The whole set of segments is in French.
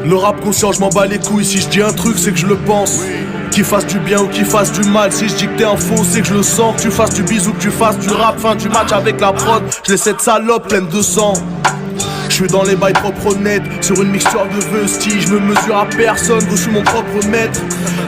Le rap conscient, je m'en bats les couilles. Si je dis un truc, c'est que je le pense. Qu'il fasse du bien ou qu'il fasse du mal. Si je dis que t'es un faux, c'est que je le sens. Que tu fasses du bisou, que tu fasses du rap. Fin du match avec la prod. Je laisse cette salope pleine de sang. Je suis dans les bails propres honnêtes. Sur une mixture de vestige. Je me mesure à personne, je suis mon propre maître.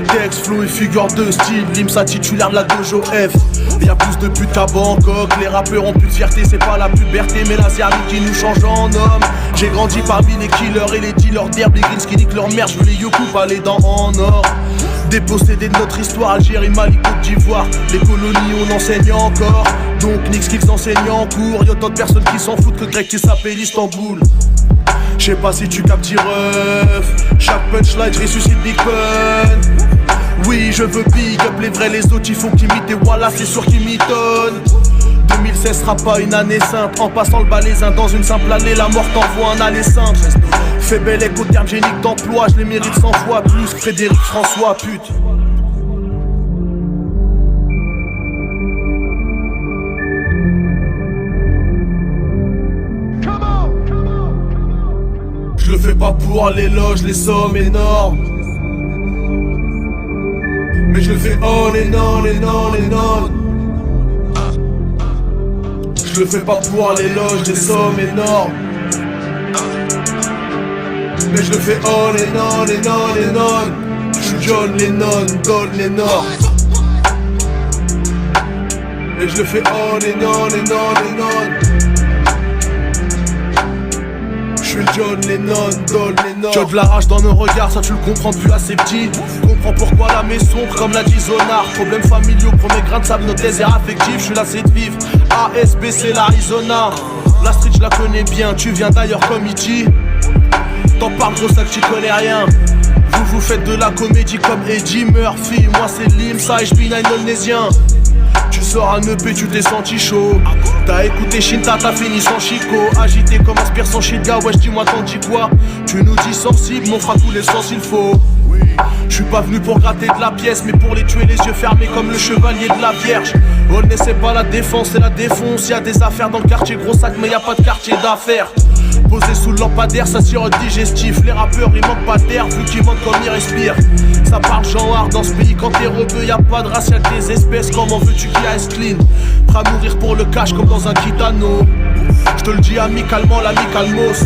Texte, flow et figure de style. Limsa titulaire de la Dojo F. Y'a plus de putes qu'à Bangkok. Les rappeurs ont plus de fierté, c'est pas la puberté, mais la zermie qui nous change en homme. J'ai grandi parmi les killers et les dealers d'herbe. Les greens qui niquent leur mère, je veux les yoku, pas les dents en or. Dépossédés de notre histoire, Algérie, Mali, Côte d'Ivoire. Les colonies, on enseigne encore. Donc nique ce qu'ils enseignent en cours. Y'a tant de personnes qui s'en foutent que Greg qui s'appelle Istanbul. J'sais pas si tu captes ref. Chaque punchline, ressuscite Big Pun. Oui, je veux big up les vrais, les autres, il faut qu'ils imitent. Et voilà, c'est sûr qu'ils m'étonnent. 2016 sera pas une année simple. En passant le balaisin dans une simple année, la mort t'envoie un aller simple. Fais bel écho, terme génique d'emploi, je les mérite 100 fois plus. Frédéric François, pute. Je le fais pas pour l'éloge, les sommes énormes. Mais je le fais on and on and on and on. Je le fais pas pour l'éloge, des sommes énormes. Mais je le fais on and on and on and on. Je suis John Lennon, Don Lennon. Et je le fais on and on and on and on. Je suis John Lennon, Don Lennon. Tu as de la rage dans nos regards, ça tu le comprends plus assez petit. Comprends pourquoi la maison sombre comme l'a dit Zonar. Problèmes familiaux, premier grain de sable, nos déserts affectifs. Je suis lassé de vivre, ASB c'est l'Arizona. La street je la connais bien, tu viens d'ailleurs comme E.T. T'en parles gros ça que tu connais rien. Vous faites de la comédie comme Eddie Murphy. Moi c'est Limsa et j'bine un Indonésien. Tu sors un EP, tu t'es senti chaud. T'as écouté Shinta, t'as fini sans Chico. Agité comme Aspire sans Shitga, wesh dis-moi t'en dis quoi. Tu nous dis sensible, mais on fera tous les sens il faut. Je suis pas venu pour gratter de la pièce, mais pour les tuer les yeux fermés comme le chevalier de la Vierge. Aulnay c'est pas la défense, c'est la défonce. Y'a des affaires dans le quartier, gros sac, mais y'a pas de quartier d'affaires. Posé sous le lampadaire, ça sirote digestif. Les rappeurs ils manquent pas d'air, vu qu'ils mentent comme ils respirent. Ça parle genre hard dans ce pays, quand t'es rebeu y'a pas de race, y'a des espèces. Comment veux-tu qu'il reste clean? Prêt à mourir pour le cash comme dans un gitano. Je te le dis amicalement, l'ami calmos.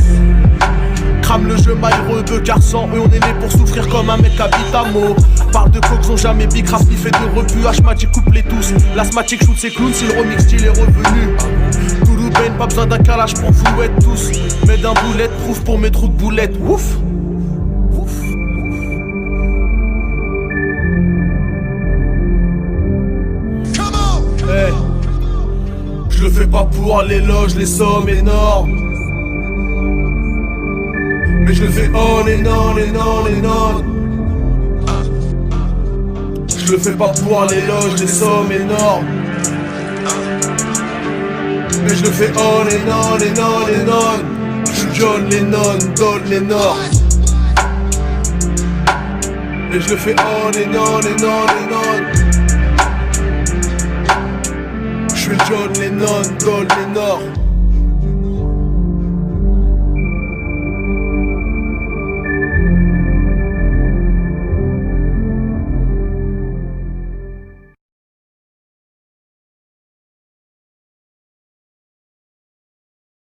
Crame le jeu, maille rebeu, car sans eux on est né pour souffrir comme un mec habitamo. Parle de coques, ont jamais big, rap fait de rebut. Hmatic coupe les tous, l'asthmatique shoot ses clowns si le remix style est revenu. Toulouse Bane, pas besoin d'un calage pour vous être tous. Mais d'un boulette, proof pour mes trous de boulettes, ouf. Hey. Je le fais pas pour l'éloge, les sommes énormes. Mais je le fais on and on and on and on. Je le fais pas pour l'éloge, les sommes énormes. Mais je le fais on and on and on and on. Je suis John Lennon, Don Lennon. Et je le fais on and on and on and on. Je suis John Lennon, Don Lennon.